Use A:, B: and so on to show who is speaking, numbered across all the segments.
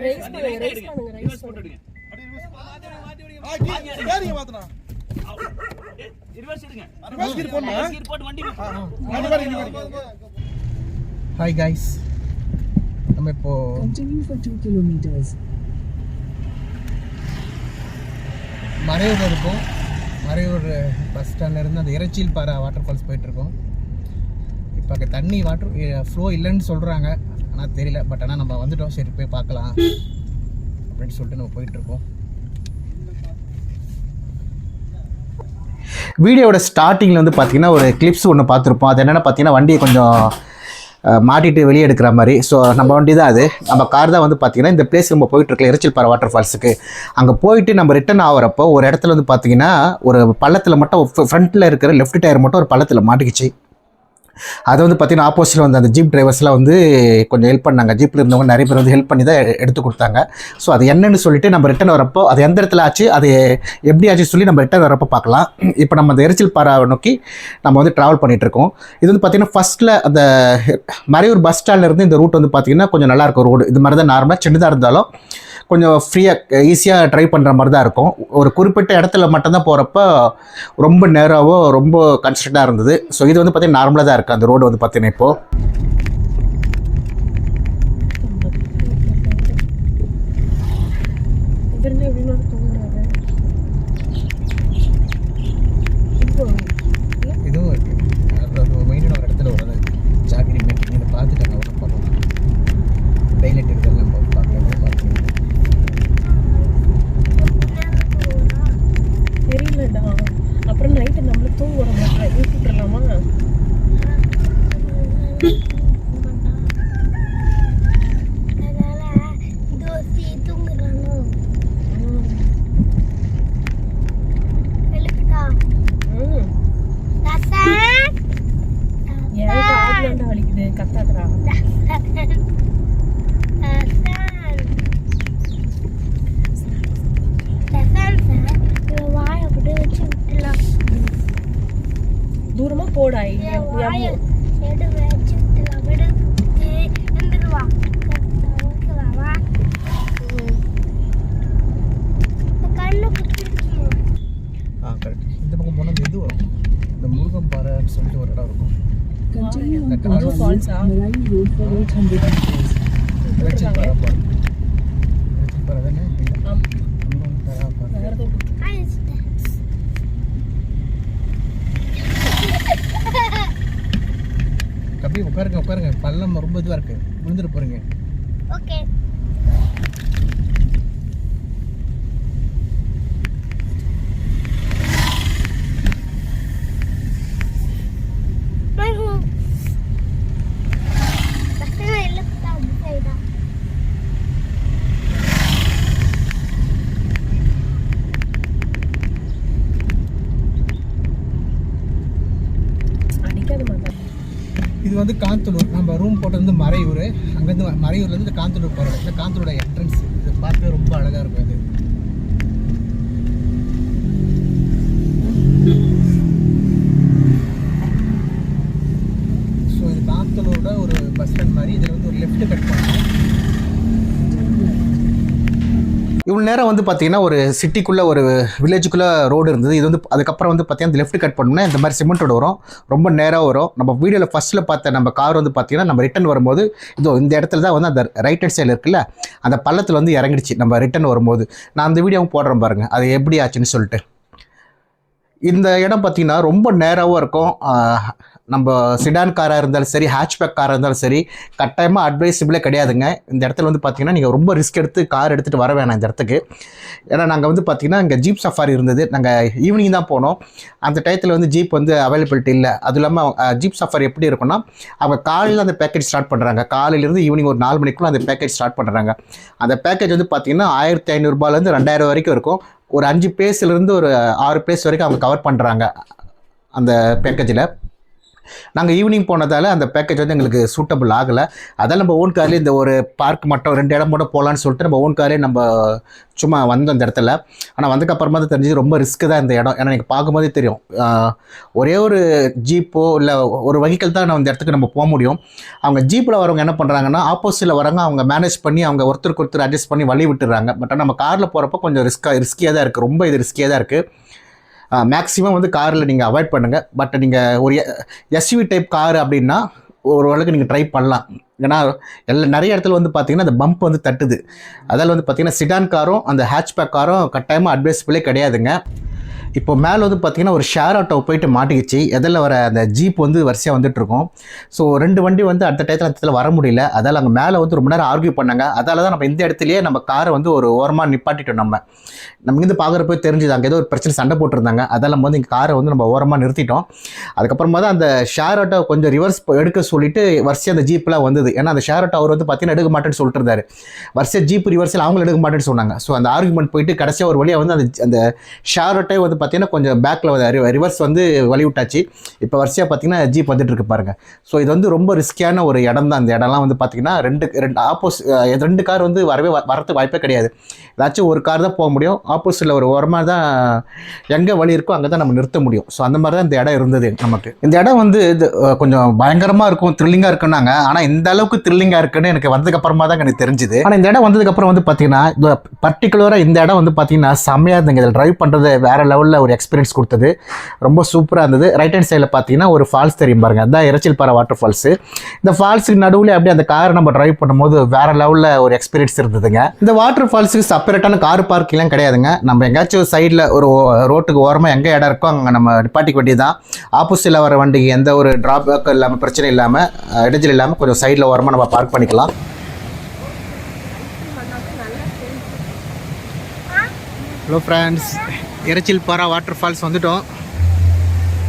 A: Rice பண்ணுங்க rice போட்டுடுங்க.
B: யாரிங்க மாத்தனா
A: reverse எடுங்க.
B: ரிவர்ஸ் கீர் போடுங்க.
A: ரிவர்ஸ் கீர் போட்டு வண்டி
B: ஹாய் गाइस நம்ம இப்போ
C: continue for 2 kilometers
B: மறையூர்ல இருக்கோம். மறையூர் பஸ் ஸ்டாண்ட்ல இருந்து அந்த இறைச்சில் பாறை வாட்டர் ஃபால்ஸ் போயிட்டு இருக்கோம். இப்போ அங்கே தண்ணி வாட்டர் ஃப்ளோ இல்லைன்னு சொல்கிறாங்க, ஆனால் தெரியல. பட் ஆனால் நம்ம வந்துட்டோம், சரி போய் பார்க்கலாம் அப்படின்னு சொல்லிட்டு நம்ம போயிட்டுருக்கோம். வீடியோட ஸ்டார்டிங்கில் வந்து பார்த்திங்கன்னா ஒரு கிளிப்ஸ் ஒன்று பார்த்துருப்போம். அது என்னென்னா பார்த்திங்கன்னா வண்டியை கொஞ்சம் மாட்டிட்டு வெளியே எடுக்கிற மாதிரி. ஸோ நம்ம வண்டி தான் அது, நம்ம கார் தான் வந்து பார்த்திங்கன்னா இந்த பிளேஸ் நம்ம போயிட்டுருக்கோம் இறைச்சில் பாறை வாட்டர் ஃபால்ஸுக்கு. அங்கே போயிட்டு நம்ம ரிட்டன் ஆகிறப்போ ஒரு இடத்துல வந்து பார்த்திங்கன்னா ஒரு பள்ளத்தில் மட்டும் ஃப்ரண்ட்டில் இருக்கிற லெஃப்ட் டயர் மட்டும் ஒரு பள்ளத்தில் மாட்டிக்கிச்சு. அது வந்து பார்த்திங்கன்னா ஆப்போசிட்டில் வந்து அந்த ஜீப் டிரைவர்ஸ்லாம் வந்து கொஞ்சம் ஹெல்ப் பண்ணாங்க. ஜீப்பில் இருந்தவங்க நிறைய பேர் வந்து ஹெல்ப் பண்ணி தான் எடுத்து கொடுத்தாங்க. ஸோ அது என்னன்னு சொல்லிட்டு நம்ம ரிட்டன் வரப்போ அது எந்த இடத்துல ஆச்சு, அது எப்படி ஆச்சு சொல்லி நம்ம ரிட்டன் வரப்போ பார்க்கலாம். இப்போ நம்ம அந்த இறைச்சில் பாறை நோக்கி நம்ம வந்து ட்ராவல் பண்ணிகிட்ருக்கோம். இது வந்து பார்த்திங்கன்னா ஃபஸ்ட்டில் அந்த மறையூர் பஸ் ஸ்டாண்ட்லேருந்து இந்த ரூட் வந்து பார்த்திங்கன்னா கொஞ்சம் நல்லாயிருக்கும். ரோடு இது மாதிரி தான் நார்மலாக சின்னதாக இருந்தாலும் கொஞ்சம் ஃப்ரீயாக ஈஸியாக ட்ரை பண்ணுற மாதிரி தான் இருக்கும். ஒரு குறிப்பிட்ட இடத்துல மட்டும்தான் போகிறப்ப ரொம்ப நேராவோ ரொம்ப கன்ஸ்ட்ரக்டாக இருந்தது. ஸோ இது வந்து பார்த்திங்கன்னா நார்மலாக தான் இருக்குது அந்த ரோடு வந்து பார்த்திங்கன்னா. இப்போது இதுவும் இருக்குது மெயினான ஒரு இடத்துல ஒரு ஜாக்கிரி மேட்டிங் இதை பார்த்துட்டாங்க. ஒன்றும் பண்ணலாம் டைலைட் இருக்கிறது நம்ம பார்க்கலாம்.
D: தெரியலடா, அப்புறம் நைட்டு நம்மள தூங்க வர மாட்டேன். யூடியூப்லாமா வலிக்குது கத்தாதரா. தூரமா போடாய்
B: கரெக்ட். இந்த பக்கம் போனால் இது வரும், இந்த முருகன் பாறைன்னு சொல்லிட்டு ஒரு இடம் இருக்கும்.
C: continue on
D: அது ஃபால்ஸா
C: Marai Road for 800 meters
B: இறைச்சில் பாறை பாறை இறைச்சில் பாறை தானே அப்படியே உட்காருங்க. பள்ளம் ரொம்ப இதுவாக இருக்குது, விழுந்துட்டு போகிறீங்க.
E: ஓகே
B: இது வந்து காந்தலூர், நம்ம ரூம் போட்டது வந்து மறையூர். அங்கேருந்து மறையூர்லேருந்து இந்த காந்தலூர் போகிறோம். இந்த காந்தலூரோட என்ட்ரன்ஸ் இதை பார்க்கவே ரொம்ப அழகாக இருக்கும். அது ஸோ இது காந்தலூரோட ஒரு பஸ் ஸ்டாண்ட் மாதிரி. இதில் வந்து ஒரு லெஃப்ட் கட் பண்ணணும். இவ்வளோ நேரம் வந்து பார்த்திங்கன்னா ஒரு சிட்டிக்குள்ளே ஒரு வில்லேஜுக்குள்ளே ரோடு இருந்தது. இது வந்து அதுக்கப்புறம் வந்து பார்த்திங்கன்னா லெஃப்ட் கட் பண்ணோம்னா இந்த மாதிரி சிமெண்ட் ரோடு வரும், ரொம்ப நேராக வரும். நம்ம வீடியோவில் ஃபஸ்ட்டில் பார்த்த நம்ம கார் வந்து பார்த்திங்கன்னா நம்ம ரிட்டன் வரும்போது இதோ இந்த இடத்துல தான் வந்து அந்த ரைட் ஹேண்ட் சைடில் இருக்குல்ல அந்த பள்ளத்தில் வந்து இறங்கிடுச்சு நம்ம ரிட்டன் வரும்போது. நான் அந்த வீடியோவும் போடுறேன் பாருங்கள் அது எப்படி ஆச்சுன்னு சொல்லிட்டு. இந்த இடம் பார்த்திங்கன்னா ரொம்ப நேராகவும் இருக்கும். நம்ம சிடான் காராக இருந்தாலும் சரி, ஹேட்ச்பேக் காராக இருந்தாலும் சரி, கட்டாயமாக அட்வைசபிளே கிடையாதுங்க. இந்த இடத்துல வந்து பார்த்திங்கன்னா நீங்கள் ரொம்ப ரிஸ்க் எடுத்து கார் எடுத்துகிட்டு வர வேணாம் இந்த இடத்துக்கு. ஏன்னா நாங்கள் வந்து பார்த்திங்கன்னா இங்கே ஜீப் சஃபாரி இருந்தது, நாங்கள் ஈவினிங் தான் போனோம். அந்த டயத்தில் வந்து ஜீப் வந்து அவைலபிலிட்டி இல்லை. அதுவும் இல்லாமல் ஜீப் சஃபாரி எப்படி இருக்குன்னா அவங்க காலையில் அந்த பேக்கேஜ் ஸ்டார்ட் பண்ணுறாங்க. காலையிலேருந்து ஈவினிங் ஒரு 4 மணிக்குள்ளே அந்த பேக்கேஜ் ஸ்டார்ட் பண்ணுறாங்க. அந்த பேக்கேஜ் வந்து பார்த்திங்கன்னா 1500 2000 வரைக்கும் இருக்கும். ஒரு 5 பிளேஸ்லேருந்து ஒரு 6 பிளேஸ் வரைக்கும் அவங்க கவர் பண்ணுறாங்க அந்த பேக்கேஜில். நாங்கள் ஈவினிங் போனதால் அந்த பேக்கேஜ் வந்து எங்களுக்கு சூட்டபிள் ஆகலை. அதால் நம்ம ஓன் கார்லேயே இந்த ஒரு பார்க் மட்டும் 2 இடம் மட்டும் போகலான்னு சொல்லிட்டு நம்ம ஓன் கார்லேயே நம்ம சும்மா வந்தோம் இந்த இடத்துல. ஆனால் வந்ததுக்கப்புறமா தான் தெரிஞ்சு ரொம்ப ரிஸ்க்கு தான் இந்த இடம். ஏன்னா எனக்கு பார்க்கும்போதே தெரியும், ஒரே ஒரு ஜீப்போ இல்லை ஒரு வெஹிக்கிள் தான் இந்த இடத்துக்கு நம்ம போக முடியும். அவங்க ஜீப்பில் வரவங்க என்ன பண்ணுறாங்கன்னா ஆப்போசிட்டில் வரவங்க அவங்க மேனேஜ் பண்ணி அவங்க ஒருத்தருக்கு ஒருத்தர் அட்ஜஸ்ட் பண்ணி வழி விட்டுறாங்க. பட் நம்ம காரில் போகிறப்போ கொஞ்சம் ரிஸ்கியாக தான் இருக்குது, ரொம்ப இது ரிஸ்கியாக தான் இருக்குது. மேக்ஸிமம் வந்து காரில் நீங்கள் அவாய்ட் பண்ணுங்கள். பட் நீங்கள் ஒரு எஸ்யூவி டைப் கார் அப்படின்னா ஓரளவுக்கு நீங்கள் ட்ரை பண்ணலாம். ஏன்னா நிறைய இடத்துல வந்து பார்த்தீங்கன்னா அந்த பம்ப் வந்து தட்டுது. அதில் வந்து பார்த்தீங்கன்னா சிடான் காரும் அந்த ஹேட்ச்பேக் காரும் கட்டாயமாக அட்வைஸபிளே கிடையாதுங்க. இப்போ மேலே வந்து பார்த்திங்கன்னா ஒரு ஷேர் ஆட்டோ போயிட்டு மாட்டிக்கிச்சு. எதில் வர அந்த ஜீப் வந்து வரிசையாக வந்துட்டுருக்கோம். ஸோ 2 வண்டி வந்து அடுத்த டயத்தில் வர முடியல. அதால் அங்கே மேலே வந்து ரொம்ப நேரம் ஆர்கியூ பண்ணாங்க. அதால் தான் நம்ம இந்த இடத்துலையே நம்ம காரை வந்து ஒரு ஓரமாக நிப்பாட்டிட்டோம். நம்ம இங்கேருந்து பார்க்குறப்போ தெரிஞ்சுது அங்கே ஏதோ ஒரு பிரச்சனை சண்டை போட்டிருந்தாங்க. அதால் நம்ம வந்து இங்கே காரை வந்து நம்ம ஓரமாக நிறுத்திட்டோம். அதுக்கப்புறமா தான் அந்த ஷேர் ஆட்டோ கொஞ்சம் ரிவர்ஸ் எடுக்க சொல்லிட்டு வரிசையாக அந்த ஜீப்லாம் வந்தது. ஏன்னா அந்த ஷேர் ஆட்டோ அவர் வந்து பார்த்திங்கன்னா எடுக்க மாட்டேன்னு சொல்லிட்டு இருந்தார். வரிசையாக ஜீப் ரிவர்ஸில் அவங்களும் எடுக்க மாட்டேன்னு சொன்னாங்க. ஸோ அந்த ஆர்குமெண்ட் போயிட்டு கடைசியாக ஒரு வழியாக வந்து அந்த ஷேர் ஆட்டோ வந்து பார்த்தீங்கன்னா கொஞ்சம் பேக்கில் ரிவர்ஸ் வந்து வழி விட்டாச்சு. இப்போ வரிசையாக பார்த்தீங்கன்னா ஜீப் வந்துட்டு இருக்கு பாருங்கள். ஸோ இது வந்து ரொம்ப ரிஸ்கியான ஒரு இடம் தான். அந்த இடம்லாம் வந்து பார்த்தீங்கன்னா ரெண்டு கார் வந்து வரத்துக்கு வாய்ப்பே கிடையாது. ஏதாச்சும் ஒரு கார் தான் போக முடியும். ஆப்போசிட்டில் ஒரு ஓரமாக தான் எங்கே வழி இருக்கோ அங்கே தான் நம்ம நிறுத்த முடியும். ஸோ அந்த மாதிரி தான் இந்த இடம் இருந்தது நமக்கு. இந்த இடம் வந்து இது கொஞ்சம் பயங்கரமாக இருக்கும், த்ரில்லிங்காக இருக்குன்னாங்க. ஆனால் இந்த அளவுக்கு த்ரில்லிங்காக இருக்குன்னு எனக்கு வந்ததுக்கப்புறமா தான் எனக்கு தெரிஞ்சுது. ஆனால் இந்த இடம் வந்ததுக்கப்புறம் வந்து பார்த்தீங்கன்னா பர்டிகுலராக இந்த இடம் வந்து பார்த்தீங்கன்னா செம்மையாக இருந்துங்க. இதில் ட்ரைவ் பண்ணுறது வேறு லெவலில் ஒரு எக்ஸ்பீரியன்ஸ் கொடுத்தது. ரொம்ப சூப்பராக இருந்தது. ரைட் ஹேண்ட் சைடில் பார்த்தீங்கன்னா ஒரு ஃபால்ஸ் தெரியும் பாருங்கள், அதுதான் இரைச்சில்பாறை வாட்டர் ஃபால்ஸு. இந்த ஃபால்ஸுக்கு நடுவில் அப்படியே அந்த காரை நம்ம ட்ரைவ் பண்ணும்போது வேறு லெவலில் ஒரு எக்ஸ்பீரியன்ஸ் இருந்ததுங்க. இந்த வாட்டர் ஃபால்ஸுக்கு செப்பரேட்டான கார் பார்க்கிங்லாம் கிடையாதுங்க. நம்ம எங்கேயாச்சும் சைடில் ஒரு ரோட்டுக்கு ஓரமாக எங்கே இடம் இருக்கோ அங்கே நம்ம நிப்பாட்டிக்க வேண்டியது தான். ஆப்போசிட்டில் வர வண்டிக்கு எந்த ஒரு ட்ராபேக் இல்லாமல் பிரச்சனை இல்லாமல் இடைஞ்சல் இல்லாமல் கொஞ்சம் சைடில் ஓரமாக நம்ம பார்க் பண்ணிக்கலாம். ஹலோ ஃப்ரெண்ட்ஸ், இரைச்சில்பாறை வாட்டர் ஃபால்ஸ் வந்துட்டோம்.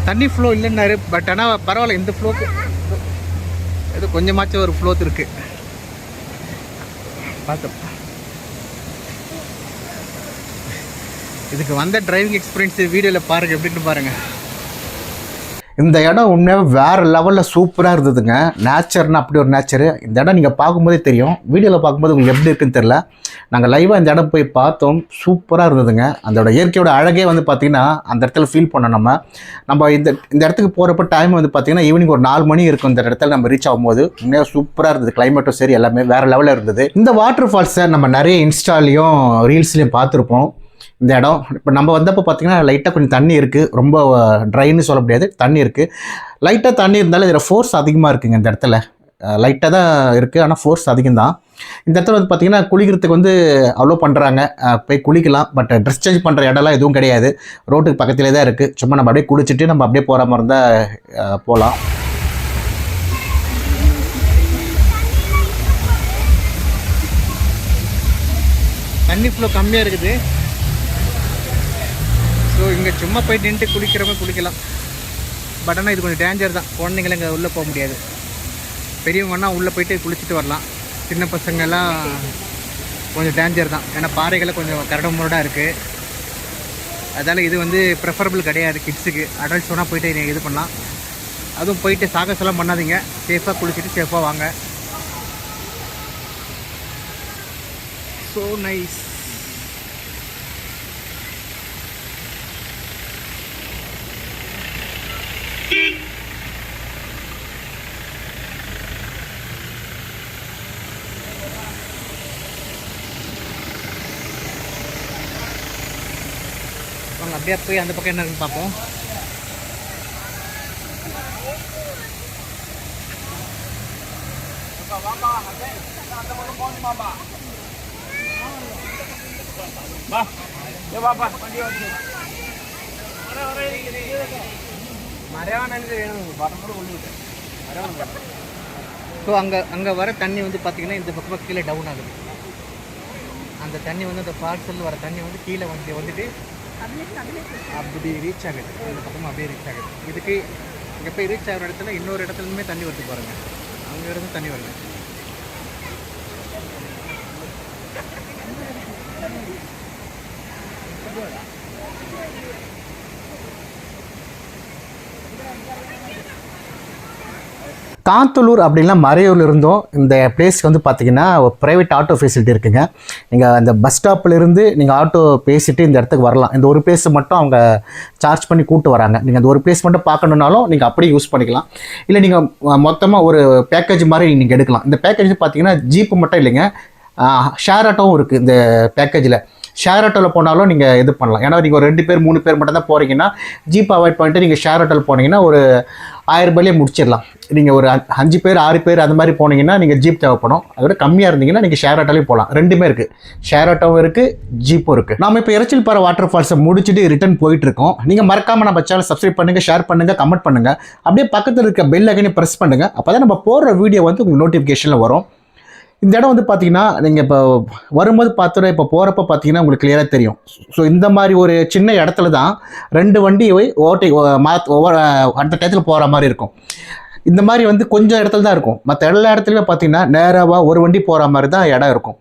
B: தண்ணி ஃப்ளோ இல்லைன்னாரு. பட் ஆனால் பரவாயில்ல, இந்த ஃப்ளோக்கு இது கொஞ்சமாச்சும் ஒரு ஃப்ளோத் இருக்குது. பார்த்தோம். இதுக்கு வந்த டிரைவிங் எக்ஸ்பீரியன்ஸ் வீடியோவில் பாருங்கள், எப்படின்னு பாருங்கள். இந்த இடம் உண்மையாக வேறு லெவலில் சூப்பராக இருந்ததுங்க. நேச்சர்னா அப்படி ஒரு நேச்சரு. இந்த இடம் நீங்கள் பார்க்கும்போதே தெரியும், வீடியோவில் பார்க்கும்போது உங்களுக்கு எப்படி இருக்குன்னு தெரில. நாங்கள் லைவாக இந்த இடம் போய் பார்த்தோம், சூப்பராக இருந்ததுங்க. அதோட இயற்கையோட அழகே வந்து பார்த்திங்கன்னா அந்த இடத்துல ஃபீல் பண்ணோம். நம்ம இந்த இடத்துக்கு போகிறப்ப டைம் வந்து பார்த்திங்கன்னா ஈவினிங் ஒரு 4 மணி இருக்கும். இந்த இடத்துல நம்ம ரீச் ஆகும்போது உண்மையாக சூப்பராக இருந்தது. கிளைமேட்டும் சரி எல்லாமே வேறு லெவலில் இருந்தது. இந்த வாட்டர் ஃபால்ஸை நம்ம நிறைய இன்ஸ்டாலையும் ரீல்ஸ்லையும் பார்த்துருப்போம். இந்த இடம் இப்போ நம்ம வந்தப்போ பார்த்திங்கன்னா லைட்டாக கொஞ்சம் தண்ணி இருக்குது. ரொம்ப ட்ரைன்னு சொல்ல முடியாது, தண்ணி இருக்குது. லைட்டாக தண்ணி இருந்தாலும் இதில் ஃபோர்ஸ் அதிகமாக இருக்குங்க. இந்த இடத்துல லைட்டாக தான் இருக்குது, ஆனால் ஃபோர்ஸ் அதிகம் தான். இந்த இடத்துல வந்து பார்த்திங்கன்னா குளிக்கிறதுக்கு வந்து அவ்வளோ பண்ணுறாங்க, போய் குளிக்கலாம். பட் ட்ரெஸ் சேஞ்ச் பண்ணுற இடம்லாம் எதுவும் கிடையாது. ரோட்டுக்கு பக்கத்திலே தான் இருக்குது. சும்மா நம்ம அப்படியே குளிச்சுட்டு நம்ம அப்படியே போகிற மாதிரி இருந்தால் போகலாம். தண்ணி ஃப்ளோ கம்மியாக இருக்குது. ஸோ இங்கே சும்மா போய் நின்று குளிக்கிறவங்க குளிக்கலாம். பட் ஆனால் இது கொஞ்சம் டேஞ்சர் தான். குழந்தைங்கள இங்கே உள்ளே போக முடியாது. பெரியவங்கன்னா உள்ளே போயிட்டு குளிச்சுட்டு வரலாம். சின்ன பசங்கள்லாம் கொஞ்சம் டேஞ்சர் தான். ஏன்னா பாறைகளை கொஞ்சம் கரடுமுரடாக இருக்குது. அதால் இது வந்து ப்ரெஃபரபிள் கிடையாது கிட்ஸுக்கு. அடல்ட்ஸ் வேணால் போயிட்டு நீங்கள் இது பண்ணலாம். அதுவும் போயிட்டு சாகசெல்லாம் பண்ணாதீங்க. சேஃபாக குளிச்சுட்டு சேஃபாக வாங்க. So nice. வாங்க அப்படியே போய் அந்த பக்கம் என்ன இருக்குன்னு பார்ப்போம். ஸோ அங்கே வர தண்ணி வந்து பார்த்திங்கன்னா இந்த பக்கம் கீழே டவுன் ஆகுது. அந்த தண்ணி வந்து அந்த பார்சல் வர தண்ணி வந்து கீழே வந்துட்டு அப்படி ரீச் ஆகுது. இந்த பக்கமாக அப்படியே ரீச் ஆகுது. இதுக்கு இங்கே போய் ரீச் ஆகிற இடத்துல இன்னொரு இடத்துலையுமே தண்ணி வருது பாருங்கள். அங்கே இருந்து தண்ணி வருது. காந்தலூர் அப்படின்னா மறையூரில் இருந்தோம் இந்த பிளேஸ்க்கு வந்து பார்த்தீங்கன்னா ப்ரைவேட் ஆட்டோ ஃபெசிலிட்டி இருக்குங்க. நீங்கள் அந்த பஸ் ஸ்டாப்லேருந்து நீங்கள் ஆட்டோ பேசிட்டு இந்த இடத்துக்கு வரலாம். இந்த ஒரு பிளேஸ் மட்டும் அவங்க சார்ஜ் பண்ணி கூப்பிட்டு வராங்க. நீங்கள் அந்த ஒரு பிளேஸ் மட்டும் பார்க்கணுன்னாலும் நீங்கள் அப்படியே யூஸ் பண்ணிக்கலாம். இல்லை நீங்கள் மொத்தமாக ஒரு பேக்கேஜ் மாதிரி நீங்கள் எடுக்கலாம். இந்த பேக்கேஜ் பார்த்தீங்கன்னா ஜீப்பு மட்டும் இல்லைங்க, ஷேர் ஆட்டோவும் இருக்குது. இந்த பேக்கேஜில் ஷேர் ஆட்டோவில் போனாலும் நீங்கள் இது பண்ணலாம். ஏன்னா நீங்கள் ஒரு 2 பேர் 3 பேர் மட்டும் தான் போகிறீங்கன்னா ஜீப் அவாய்ட் பண்ணிட்டு நீங்கள் ஷேர் ஆட்டோவில் போனீங்கன்னா ஒரு 1000 ரூபாயிலே முடிச்சிடலாம். நீங்கள் ஒரு 5 பேர் 6 பேர் அந்த மாதிரி போனீங்கன்னா நீங்கள் ஜீப் தேவைப்படும். அதோட கம்மியாக இருந்தீங்கன்னா நீங்கள் ஷேர் ஆட்டோலேயும் போகலாம். ரெண்டுமே இருக்குது, ஷேர் ஆட்டோவும் இருக்குது, ஜீப்பும் இருக்குது. நம்ம இப்போ இறைச்சல் பாறை வாட்டர் ஃபால்ஸை முடிச்சுட்டு ரிட்டர்ன் போயிட்டுருக்கோம். நீங்கள் மறக்காமல் நம்ம சேனல் சப்ஸ்கிரைப் பண்ணுங்கள், ஷேர் பண்ணுங்கள், கமெண்ட் பண்ணுங்கள். அப்படியே பக்கத்தில் இருக்க பெல் ஐக்கனை ப்ரெஸ் பண்ணுங்கள். அப்போ தான் நம்ம போடுற வீடியோ வந்து உங்களுக்கு நோட்டிஃபிகேஷனில் வரும். இந்த இடம் வந்து பார்த்தீங்கன்னா நீங்கள் இப்போ வரும்போது பார்த்தோன்னா இப்போ போகிறப்ப பார்த்தீங்கன்னா உங்களுக்கு கிளியராக தெரியும். ஸோ இந்த மாதிரி ஒரு சின்ன இடத்துல தான் 2 வண்டி ஒவ்வொரு அடுத்த டயத்தில் போகிற மாதிரி இருக்கும். இந்த மாதிரி வந்து கொஞ்சம் இடத்துல தான் இருக்கும். மற்ற எல்லா இடத்துலையுமே பார்த்தீங்கன்னா நேராக ஒரு வண்டி போகிற மாதிரி தான் இடம் இருக்கும்.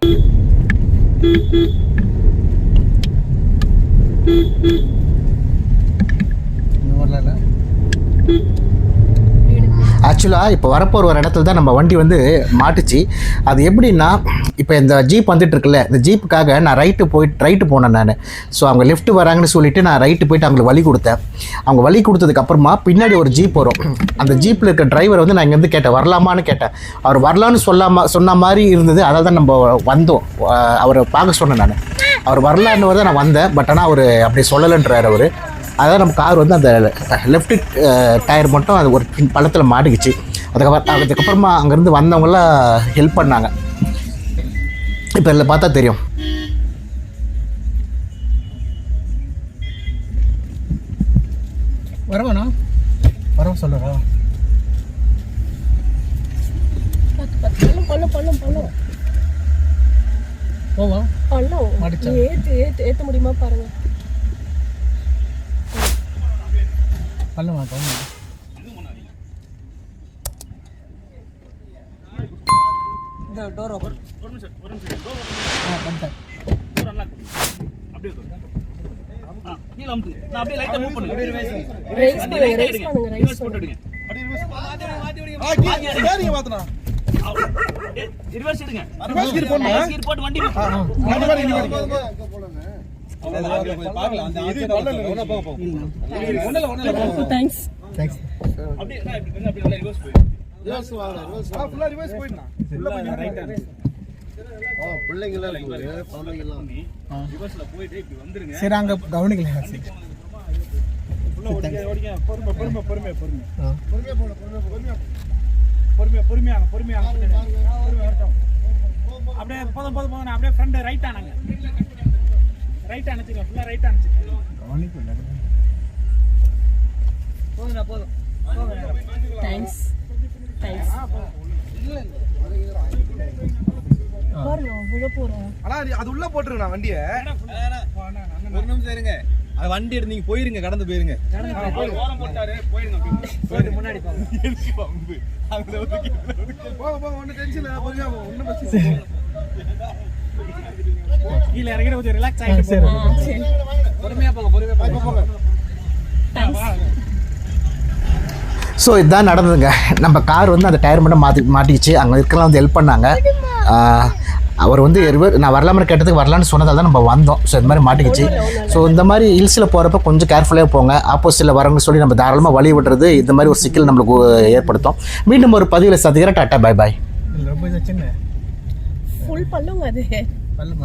B: ஆக்சுவலாக இப்போ வரப்போகிற ஒரு இடத்துல தான் நம்ம வண்டி வந்து மாட்டுச்சு. அது எப்படின்னா இப்போ இந்த ஜீப் வந்துட்டு இருக்குல்ல, இந்த ஜீப்புக்காக நான் ரைட்டு போனேன் நான். ஸோ அவங்க லெஃப்ட் வராங்கன்னு சொல்லிவிட்டு நான் ரைட்டு போயிட்டு அவங்களுக்கு வழி கொடுத்தேன். அவங்க வழி கொடுத்ததுக்கப்புறமா பின்னாடி ஒரு ஜீப் வரும். அந்த ஜீப்பில் இருக்க டிரைவர் வந்து நான் இங்கேருந்து கேட்டேன், வரலாமான்னு கேட்டேன். அவர் வரலான்னு சொன்ன மாதிரி இருந்தது. அதாவது தான் நம்ம வந்தோம், அவரை பார்க்க சொன்னேன் நான். அவர் வரலான்னு தான் நான் வந்தேன். பட் ஆனால் அவர் அப்படி சொல்லலைன்றார் அவர். அதாவது நம்ம கார் வந்து அந்த லெஃப்ட் டயர் மட்டும் அது ஒரு பள்ளத்தில் மாட்டிக்கிச்சு. அதுக்கப்புறமா அங்கேருந்து வந்தவங்களாம் ஹெல்ப் பண்ணாங்க. இப்போ இதில் பார்த்தா தெரியும். வரவாண்ணா வரவ சொல்லுறா போவா
D: பள்ளம் ஏற்ற முடியுமா பாருங்க.
B: பள்ளம் மாட்டோம். இந்த டோர் ஓபன். ஒரு நிமிஷம். பண்ணிட்டேன். Door unlock. அப்படியே நீ லம்ப். நான் அப்படியே லைட்டா மூவ் பண்ணுங்க.
D: ரைஸ் பண்ணுங்க.
A: ரிவர்ஸ் போட்டுடுங்க. அப்படியே ரிவர்ஸ் மாத்தி விடுங்க. ஏறிங்க மாத்தனா. ரிவர்ஸ் எடுங்க. ரிவர்ஸ் கீர் போடுங்க. கீர் போட்டு வண்டி போடுங்க. பாக்கலாம் அந்த இது ஒண்ணா போங்க. ஒண்ணல
D: தேங்க்ஸ்.
A: அப்படியே அப்படியே ரிவர்ஸ் போய். ரிவர்ஸ் வாங்க. ரிவர்ஸ் ஃபுல்லா ரிவர்ஸ் போய்டலாம். ஃபுல்லா ரைட் ஹேண்ட். பிள்ளைங்க எல்லாம் இருக்கு. பாம்பைங்க எல்லாம் ரிவர்ஸ்ல போயிட்டு இப்படி வந்துருங்க.
B: சரி அங்க கவனிக்கல. சரி.
A: ஃபுல்லா ஓடிங்க. பொறுமை. பொறுமையா வரட்டும். அப்படியே போதும். அப்படியே ஃப்ரண்ட் ரைட் ஆனங்க. ரைட் அணைச்சுங்க. ஃபுல்லா ரைட் அணைச்சுங்க.
B: கவனிக்கல.
A: போதும்.
D: தேங்க்ஸ். விழ போறோம்.
E: ஆனா அது உள்ள போட்டுருங்க வண்டியை. ஒரு நிமிஷம் இருங்க. அது வண்டி எடுத்து நீங்க போயிருங்க, கடந்து போயிருங்க.
A: ஓரம் போட்டாரு போயிடுங்க. முன்னாடி
E: போங்க ஒன்னும் டென்ஷன் இல்ல. பொறுமையா போங்க. ஒன்னும் பிரச்சனை இல்ல.
A: கீழ இறங்கிட கொஞ்சம் ரிலாக்ஸ் ஆயிட்டு போங்க. பொறுமையா போங்க.
B: ஸோ இதுதான் நடந்ததுங்க. நம்ம கார் வந்து அந்த டயர் மட்டும் மாட்டிக்கிச்சு. அங்கே இருக்கலாம் வந்து ஹெல்ப் பண்ணாங்க. அவர் வந்து நான் வரலாமல் கேட்டதுக்கு வரலான்னு சொன்னதால் தான் நம்ம வந்தோம். ஸோ இந்த மாதிரி மாட்டிக்கிச்சு. ஸோ இந்த மாதிரி ஹில்ஸில் போகிறப்ப கொஞ்சம் கேர்ஃபுல்லாக போங்க. ஆப்போசிட்டில் வரவங்க சொல்லி நம்ம தாராளமாக வழி விடுறது இந்த மாதிரி ஒரு சிக்கல் நம்மளுக்கு ஏற்படுத்தும். மீண்டும் ஒரு பதிவில் சந்திக்கிறேன். Tata bye bye.
D: ஃபுல் பல்லுங்க அது.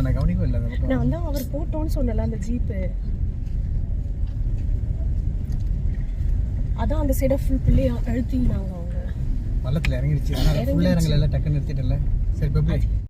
B: நான் கவனிக்கவே இல்லை.
D: நான் தான் அவர் போட்டோன்னு சொன்னல அந்த ஜீப்பு. அதான் அந்த சைட ஃபுல் பிள்ளைய அழுத்தினாங்க அவங்க.
B: பள்ளத்தில் இறங்கிடுச்சு. ஃபுல்லாக இறங்கல, டக்குன்னு நிறுத்திட்டல. சரி போய்